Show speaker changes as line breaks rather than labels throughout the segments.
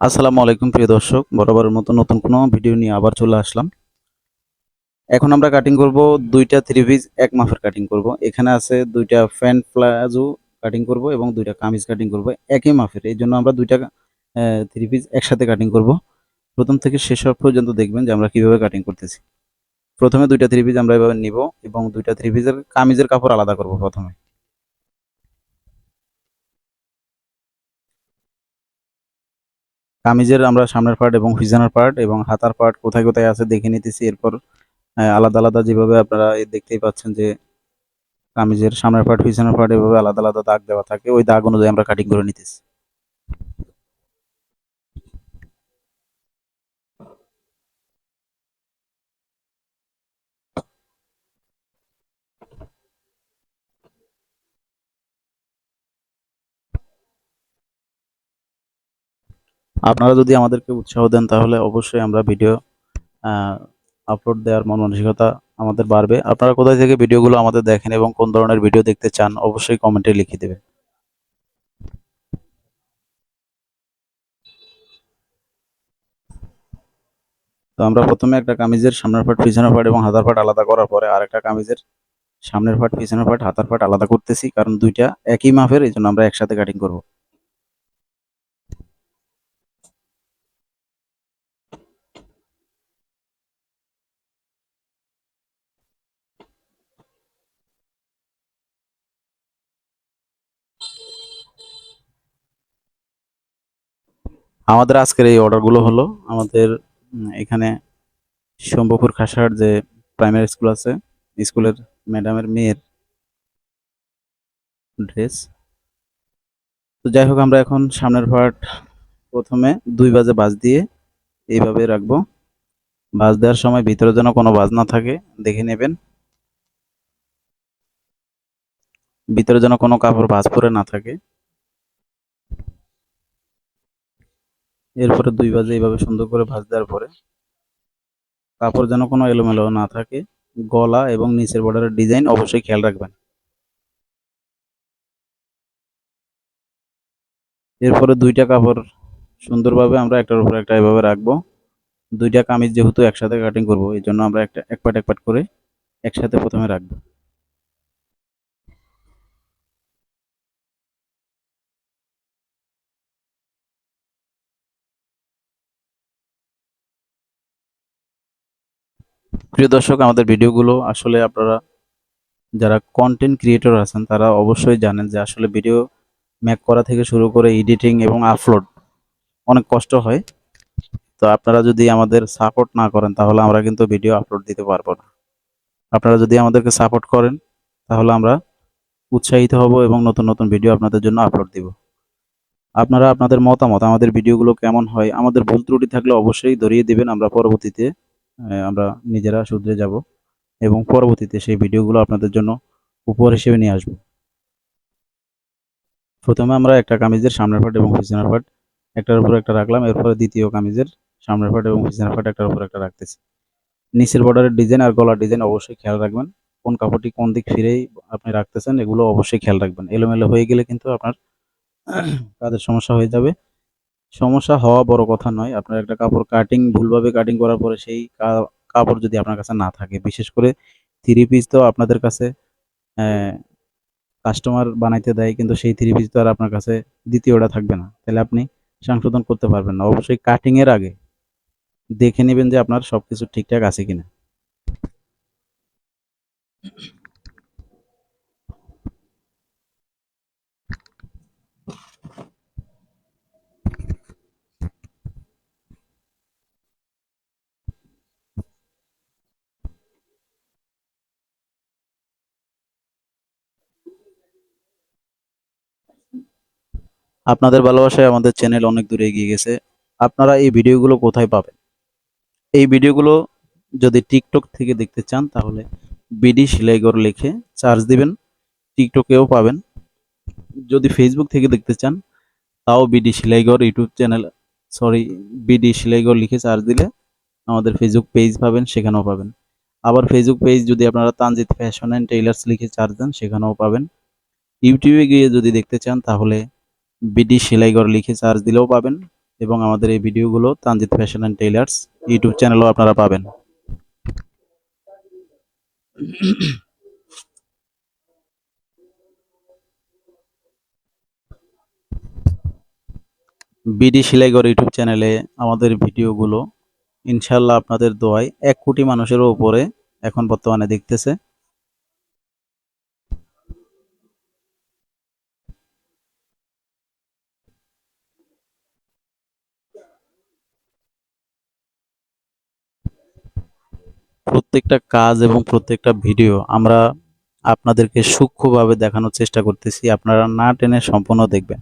আসসালামু আলাইকুম প্রিয় দর্শক, বরাবরের মতো নতুন কোনো ভিডিও নিয়ে আবার চলে আসলাম। এখন আমরা কাটিং করব দুইটা থ্রি পিস এক মাপের কাটিং করব। এখানে আছে দুইটা প্যান্ট প্লাজো কাটিং করব এবং দুইটা কামিজ কাটিং করব একই মাপের। এই জন্য আমরা দুইটা থ্রি পিস একসাথে কাটিং করব। প্রথম থেকে শেষ হওয়া পর্যন্ত দেখবেন যে আমরা কিভাবে কাটিং করতেছি। প্রথমে দুইটা থ্রি পিস আমরা এভাবে নিব এবং দুইটা থ্রি পিসের কামিজের কাপড় আলাদা করব প্রথমে। কামিজের আমরা সামনের পার্ট এবং পিছনের পার্ট এবং হাতার পার্ট কোথায় কোথায় আছে দেখে নিতেছি। এরপর আলাদা আলাদা যেভাবে আপনারা দেখতেই পাচ্ছেন যে কামিজের সামনের পার্ট পিছনের পার্ট এভাবে আলাদা আলাদা দাগ দেওয়া থাকে, ওই দাগ অনুযায়ী আমরা কাটিং করে নিতেছি। আপনারা যদি আমাদেরকে উৎসাহ দেন তাহলে অবশ্যই আমরা ভিডিও আপলোড দেওয়ার মন মানসিকতা আমাদের বাড়বে। আপনারা কোথায় থেকে ভিডিওগুলো আমাদের দেখেন এবং কোন ধরনের ভিডিও দেখতে চান অবশ্যই কমেন্টে লিখে দেবেন। তো আমরা প্রথমে একটা কামিজের সামনের পার্ট পিছনের পার্ট এবং হাতার পার্ট আলাদা করার পরে আরেকটা কামিজের সামনের পার্ট পিছনের পার্ট হাতার পার্ট আলাদা করতেছি, কারণ দুইটা একই মাপের, এই জন্য আমরা একসাথে কাটিং করব। আমাদের আজকের এই অর্ডারগুলো হলো আমাদের এখানে শম্ভুপুর খাসার যে প্রাইমারি স্কুল আছে, স্কুলের ম্যাডামের মেয়ের ড্রেস। তো যাই হোক, আমরা এখন সামনের পার্ট প্রথমে 2 বাজে ভাঁজ দিয়ে এইভাবে রাখবো। ভাঁজ দেওয়ার সময় ভিতরে যেন কোনো ভাঁজ না থাকে দেখে নেবেন, ভিতরে যেন কোনো কাপড় ভাঁজ পরে না থাকে। এরপরে 2 বাজে এইভাবে সুন্দর করে ভাঁজ দেওয়ার পরে কাপড় যেন কোনো এলোমেলো না থাকে। গলা এবং নিচের বর্ডারের ডিজাইন অবশ্যই খেয়াল রাখবেন। এরপরে দুইটা কাপড় সুন্দরভাবে আমরা একটার উপর একটা এভাবে রাখবো। দুইটা কামিজ যেহেতু একসাথে কাটিং করব, এই জন্য আমরা একটা এক পাট এক পাট করে একসাথে প্রথমে রাখবো। প্রিয় দর্শক, আমাদের ভিডিওগুলো আসলে আপনারা যারা কন্টেন্ট ক্রিয়েটর আছেন তারা অবশ্যই জানেন যে আসলে ভিডিও মেক করা থেকে শুরু করে এডিটিং এবং আপলোড অনেক কষ্ট হয়। তো আপনারা যদি আমাদের সাপোর্ট না করেন তাহলে আমরা কিন্তু ভিডিও আপলোড দিতে পারবো না। আপনারা যদি আমাদেরকে সাপোর্ট করেন তাহলে আমরা উৎসাহিত হব এবং নতুন নতুন ভিডিও আপনাদের জন্য আপলোড দিব। আপনারা আপনাদের মতামত, আমাদের ভিডিওগুলো কেমন হয়, আমাদের ভুল ত্রুটি থাকলে অবশ্যই ধরিয়ে দিবেন। আমরা পরবর্তীতে আমরা নিজেরা শুধরে যাব এবং পরবর্তীতে সেই ভিডিওগুলো আপনাদের জন্য উপহার হিসেবে নিয়ে আসবো। প্রথমে আমরা একটা কামিজের সামনের পার্ট এবং পিছনের পার্ট একটার উপর একটা রাখলাম, এরপরে দ্বিতীয় কামিজের সামনের পার্ট এবং পিছনের পার্ট একটার উপর একটা রাখতেছি। নিচের বর্ডারের ডিজাইন আর গলার ডিজাইন অবশ্যই খেয়াল রাখবেন। কোন কাপড়টি কোন দিক ফিরেই আপনি রাখতেছেন এগুলো অবশ্যই খেয়াল রাখবেন। এলোমেলো হয়ে গেলে কিন্তু আপনার কাজের সমস্যা হয়ে যাবে। সমস্যা হওয়া বড় কথা নয়, আপনার একটা কাপড় কাটিং ভুলভাবে কাটিং করার পরে সেই কাপড় যদি আপনার কাছে না থাকে, বিশেষ করে থ্রি পিস তো আপনাদের কাছে কাস্টমার বানাইতে দেয়, কিন্তু সেই থ্রি পিস তো আর আপনার কাছে দ্বিতীয়টা থাকবে না, তাহলে আপনি সংশোধন করতে পারবেন না। অবশ্যই কাটিং এর আগে দেখে নেবেন যে আপনার সবকিছু ঠিকঠাক আছে কিনা। আপনাদের ভালোবাসায় আমাদের চ্যানেল অনেক দূরে এগিয়ে গেছে। আপনারা এই ভিডিওগুলো কোথায় পাবেন? এই ভিডিওগুলো যদি টিকটক থেকে দেখতে চান তাহলে বিডি সেলাইঘর লিখে সার্চ দিবেন, টিকটকেও পাবেন। যদি ফেসবুক থেকে দেখতে চান তাও BD Selaighar YouTube channel, sorry, BD Selaighar লিখে সার্চ দিলে আমাদের ফেসবুক পেজ পাবেন, সেখানেও পাবেন। আবার ফেসবুক পেজ যদি আপনারা তানজিদ ফ্যাশন অ্যান্ড টেইলার্স লিখে সার্চ দেন সেখানেও পাবেন। ইউটিউবে গিয়ে যদি দেখতে চান তাহলে বিডি সেলাইঘর লিখে সার্চ দিলেও পাবেন। এবং আমাদের এই ভিডিওগুলো Tanjid fashion and tailors YouTube চ্যানেলেও আপনারা পাবেন। বিডি সেলাইঘর ইউটিউব চ্যানেলে আমাদের ভিডিওগুলো ইনশাল্লাহ আপনাদের দোয়ায় 1 কোটি মানুষেরও উপরে এখন বর্তমানে দেখতেছে। প্রত্যেকটা কাজ এবং প্রত্যেকটা ভিডিও আমরা আপনাদেরকে সূক্ষ্মভাবে দেখানোর চেষ্টা করতেছি, আপনারা না টেনে সম্পূর্ণ দেখবেন।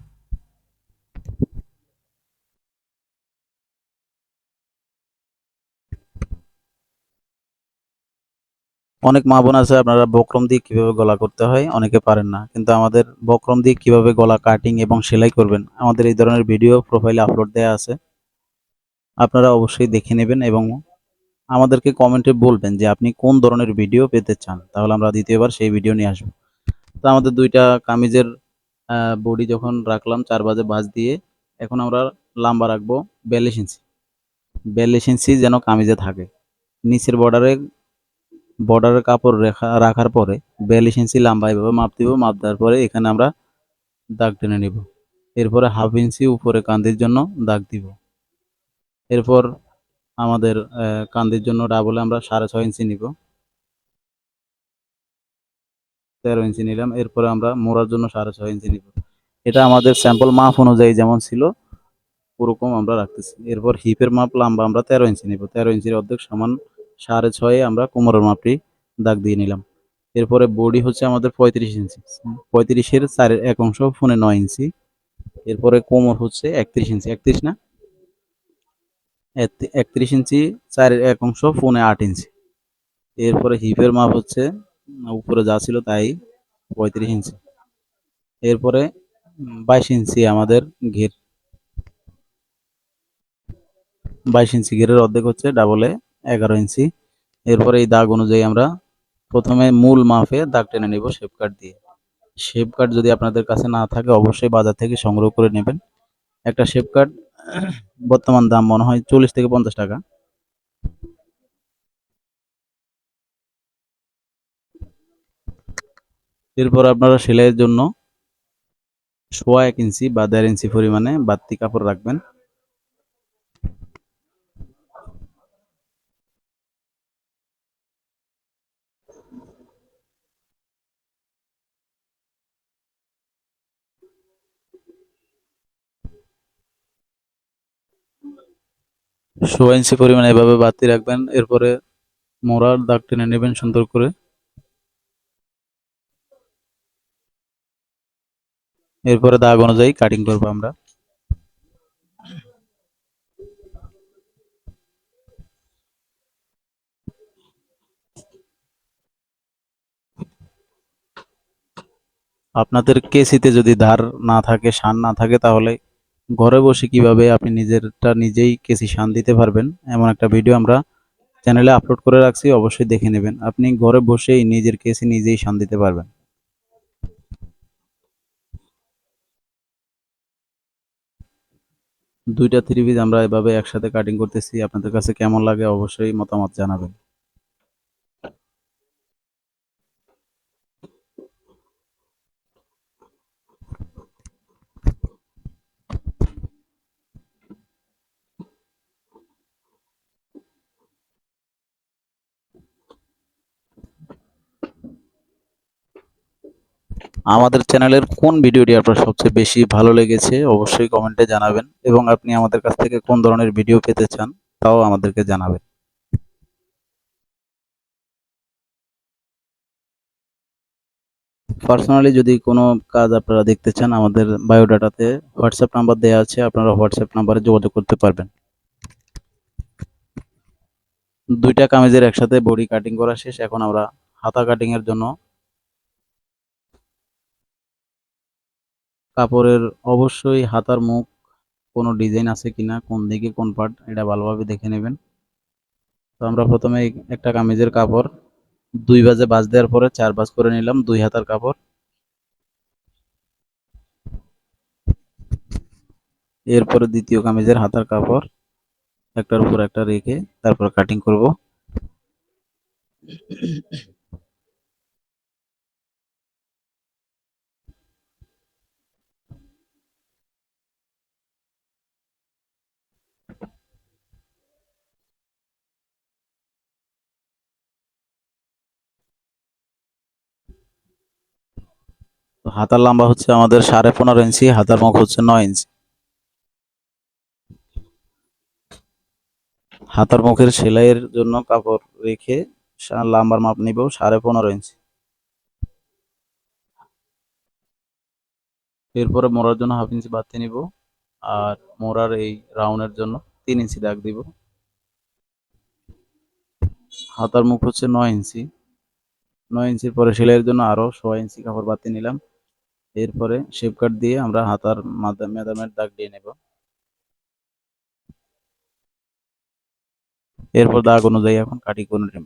অনেক মা বোন আছে আপনারা বক্রম দিয়ে কিভাবে গলা করতে হয় অনেকে পারেন না, কিন্তু আমাদের বক্রম দিয়ে কিভাবে গলা কাটিং এবং সেলাই করবেন আমাদের এই ধরনের ভিডিও প্রোফাইলে আপলোড দেওয়া আছে, আপনারা অবশ্যই দেখে নেবেন এবং আমাদেরকে কমেন্টে বলবেন যে আপনি কোন ধরনের ভিডিও পেতে চান, তাহলে আমরা দ্বিতীয়বার সেই ভিডিও নিয়ে আসবো। তো আমাদের দুইটা কামিজের বডি যখন রাখলাম 4 বাজে ভাঁজ দিয়ে, এখন আমরা লাম্বা রাখবো 42 ইঞ্চি। 42 ইঞ্চি যেন কামিজে থাকে। নিচের বর্ডারের কাপড় রাখার পরে 42 ইঞ্চি লাম্বা এভাবে মাপ দিব, মাপ দেওয়ার পরে এখানে আমরা দাগ টেনে নিব। এরপরে 1/2 ইঞ্চি উপরে কান্দির জন্য দাগ দিব। এরপর আমাদের কান্দির জন্য ডাবলে আমরা 6.5 ইঞ্চি নিব, 13 ইঞ্চি নিলাম। এরপরে আমরা মোড়ার জন্য 6.5 ইঞ্চি নিব। এটা আমাদের স্যাম্পল মাপ অনুযায়ী যেমন ছিল ওরকম আমরা রাখতেছি। এরপর হিপের মাপ লাম্বা আমরা 13 ইঞ্চি নিব, 13 ইঞ্চির অর্ধেক সমান 6.5 আমরা কোমরের মাপটি দাগ দিয়ে নিলাম। এরপরে বডি হচ্ছে আমাদের 35 ইঞ্চি, 35-এর 4/1 ফোনে 9 ইঞ্চি। এরপরে কোমর হচ্ছে 31 ইঞ্চি, 31 না 31 ইঞ্চি 4/1 ফোনে 8 ইঞ্চি। এরপরে হিপের মাপ হচ্ছে উপরে যা ছিল তাই 35 ইঞ্চি। এরপরে 22 ইঞ্চি আমাদের ঘের, 22 ইঞ্চি ঘেরের অর্ধেক হচ্ছে ডাবলে 11 ইঞ্চি। এরপরে এই দাগ অনুযায়ী আমরা প্রথমে মূল মাপে দাগ টেনে নিব শেপ কাট দিয়ে। শেপ কাট যদি আপনাদের কাছে না থাকে অবশ্যই বাজার থেকে সংগ্রহ করে নেবেন। একটা শেপ কাট বর্তমান দাম মনে হয় 40 থেকে 50 টাকা। এরপর আপনারা সেলাইয়ের জন্য 1.25 ইঞ্চি বা 1.5 ইঞ্চি পরিমাণে বাড়তি কাপড় রাখবেন। সোয়া ইঞ্চি পরিমাণে এভাবে বাড়তি রাখবেন। এরপরে মোড়ার দাগ টেনে নেবেন সুন্দর করে। এরপরে দাগ অনুযায়ী কাটিং করবো আমরা। আপনাদের কেসিতে যদি ধার না থাকে, শান না থাকে, তাহলে ঘরে বসে কিভাবে আপনি নিজেরটা নিজেই কেসি শান দিতে পারবেন এমন একটা ভিডিও আমরা চ্যানেলে আপলোড করে রাখছি, অবশ্যই দেখে নেবেন। আপনি ঘরে বসেই নিজের কেসি নিজেই শান দিতে পারবেন। দুইটা থ্রি পিস আমরা এভাবে একসাথে কাটিং করতেছি, আপনাদের কাছে কেমন লাগে অবশ্যই মতামত জানাবেন। আমাদের চ্যানেলের কোন ভিডিওটি আপনার সবচেয়ে বেশি ভালো লেগেছে অবশ্যই কমেন্টে জানাবেন, এবং আপনি আমাদের কাছ থেকে কোন ধরনের ভিডিও পেতে চান তাও আমাদেরকে জানাবেন। পার্সোনালি যদি কোনো কাজ আপনারা দেখতে চান আমাদের বায়োডাটাতে হোয়াটসঅ্যাপ নাম্বার দেওয়া আছে, আপনারা হোয়াটসঅ্যাপ নাম্বারে যোগাযোগ করতে পারবেন। দুইটা কামিজের একসাথে বডি কাটিং করা শেষ, এখন আমরা হাতা কাটিং এর জন্য কাপড়ের অবশ্যই হাতার মুখ কোনো ডিজাইন আছে কিনা, কোন দিকে কোন পার্ট এটা ভালোভাবে দেখে নেবেন। তো আমরা প্রথমে একটা কামিজের কাপড় 2 ভাঁজে ভাঁজ দেওয়ার পরে 4 ভাঁজ করে নিলাম 2 হাতার কাপড়। এরপরে দ্বিতীয় কামিজের হাতার কাপড় একটার উপর একটা রেখে তারপর কাটিং করব। তো হাতার লম্বা হচ্ছে আমাদের 15.5 ইঞ্চি, হাতার মুখ হচ্ছে 9 ইঞ্চি। হাতার মুখের সেলাইয়ের জন্য কাপড় রেখে লম্বার মাপ নিব 15.5 ইঞ্চি। এরপরে মোড়ার জন্য 1/2 ইঞ্চি বাড়তি নিব, আর মোড়ার এই রাউন্ডের জন্য 3 ইঞ্চি দাগ দিব। হাতার মুখ হচ্ছে 9 ইঞ্চি, 9 ইঞ্চির পরে সেলাইয়ের জন্য আরো 1/4 ইঞ্চি কাপড় বাড়তি নিলাম। এরপরে শেপ কাট দিয়ে আমরা হাতার মেজারমেন্ট দাগ দিয়ে নেব। এরপর দাগ অনুযায়ী এখন কাটিং করে নেব।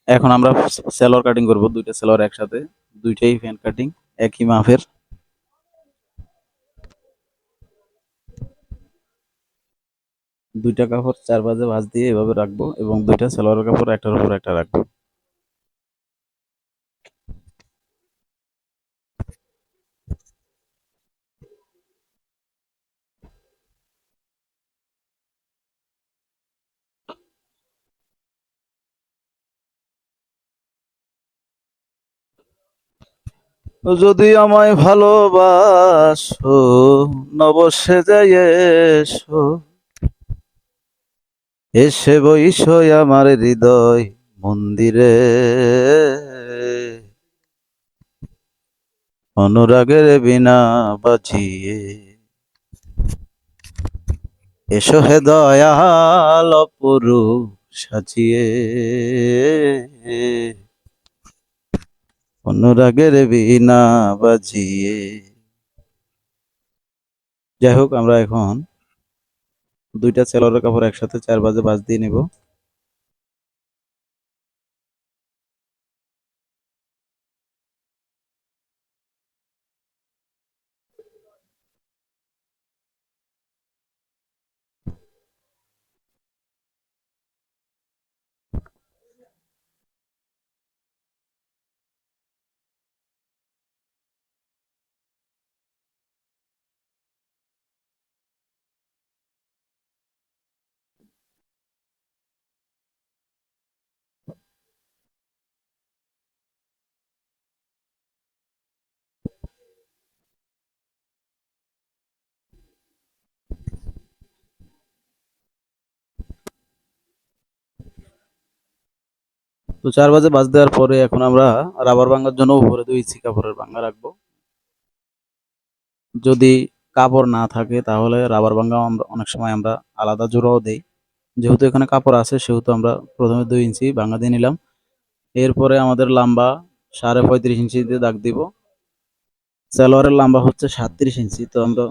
এখন আমরা সেলোয়ার কাটিং করব, দুইটা সেলোয়ার একসাথে, দুইটাই ফ্যান কাটিং একই মাপের। দুইটা কাপড় 4 ভাঁজে ভাঁজ দিয়ে এভাবে রাখবো এবং দুইটা সেলোয়ার কাপড় একটার উপর একটা রাখবো। যদি আমায় ভালোবাসো নবসে যাই এসো, এসে বইসো আমার হৃদয় মন্দিরে, অনুরাগের বিনা বাজিয়ে, এসো হে দয়াল অপরূপ সাজিয়ে, অনুরাগের বিনা বাজিয়ে। যাই হোক, আমরা এখন দুইটা সেলোয়ারের কাপড় একসাথে 4 ভাঁজে ভাঁজ দিয়ে নেব। তো 4 ভাঁজে ভাঁজ দেওয়ার পরে এখন আমরা রাবার ভাঙার জন্য উপরে 2 ইঞ্চি কাপড়ের ভাঙা রাখবো। যদি কাপড় না থাকে তাহলে রাবার ভাঙা আমরা অনেক সময় আমরা আলাদা জোড়াও দেই। যেহেতু এখানে কাপড় আছে সেহেতু আমরা প্রথমে 2 ইঞ্চি ভাঙা দিয়ে নিলাম। এরপরে আমাদের লম্বা 35.5 ইঞ্চি দিয়ে দাগ দিব। সালোয়ারের লম্বা হচ্ছে 37 ইঞ্চি, তো আমরা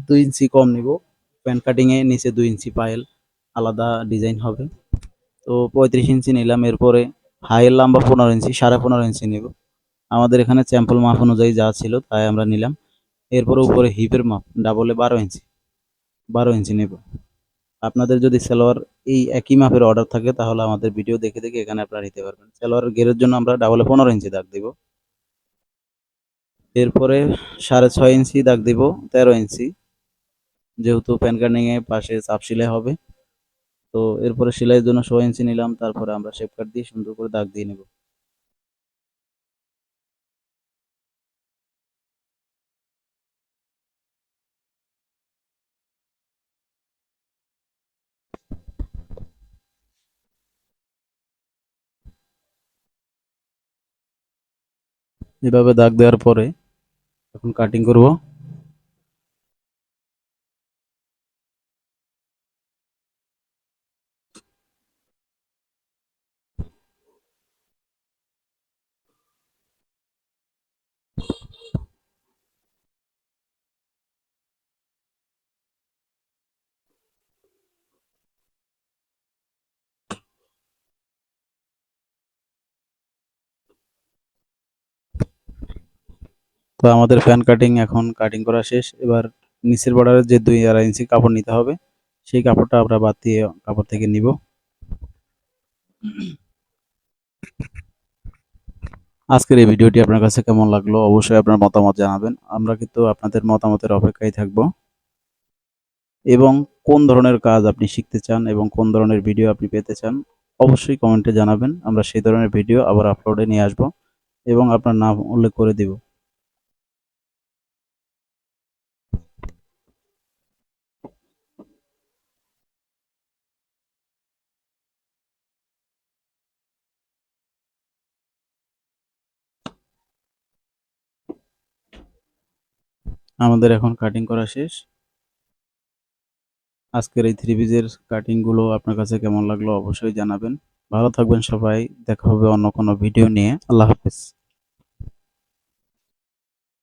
2 ইঞ্চি কম নিব। প্যান্ট কাটিং এ নিচে 2 ইঞ্চি পায়েল আলাদা ডিজাইন হবে। তো 35 ইঞ্চি নিলাম। এরপরে হাইয়ের লম্বা 15 ইঞ্চি, 15.5 ইঞ্চি নিব। আমাদের এখানে স্যাম্পল মাপ অনুযায়ী যা ছিল তাই আমরা নিলাম। এরপরে উপরে হিপের মাপ ডাবলে 12 ইঞ্চি, 12 ইঞ্চি নেব। আপনাদের যদি সালোয়ার এই একই মাপের অর্ডার থাকে তাহলে আমাদের ভিডিও দেখে দেখে এখানে আপনারা নিতে পারবেন। সালোয়ারের ঘেরের জন্য আমরা ডাবলে 15 ইঞ্চি দাগ দিব। এরপরে 6.5 ইঞ্চি দাগ দিব 13 ইঞ্চি, যেহেতু প্যান কাটিং এ পাশে চাপ সেলাই হবে। তো এরপরে সেলাইয়ের জন্য 1.5 ইঞ্চি নিলাম, তারপরে আমরা শেপ কাট দিয়ে সুন্দর করে দাগ দিয়ে নেব। এভাবে দাগ দেওয়ার পরে এখন কাটিং করব। আমাদের ফ্যান কাটিং এখন কাটিং করা শেষ। এবার নিচের বর্ডারের যে 2.5 ইঞ্চি কাপড় নিতে হবে, সেই কাপড়টা আমরা বাদ দিয়ে কাপড় থেকে নিব। আজকের এই ভিডিওটি আপনার কাছে কেমন লাগলো অবশ্যই আপনার মতামত জানাবেন। আমরা কিন্তু আপনাদের মতামতের অপেক্ষায় থাকব। এবং কোন ধরনের কাজ আপনি শিখতে চান এবং কোন ধরনের ভিডিও আপনি পেতে চান অবশ্যই কমেন্টে জানাবেন। আমরা সেই ধরনের ভিডিও আবার আপলোডে নিয়ে আসব এবং আপনার নাম উল্লেখ করে দিব। আমাদের এখন কাটিং করা শেষ। আজকের এই থ্রি পিসের কাটিং গুলো আপনার কাছে কেমন লাগলো অবশ্যই জানাবেন। ভালো থাকবেন সবাই, দেখা হবে অন্য কোনো ভিডিও নিয়ে। আল্লাহ হাফেজ।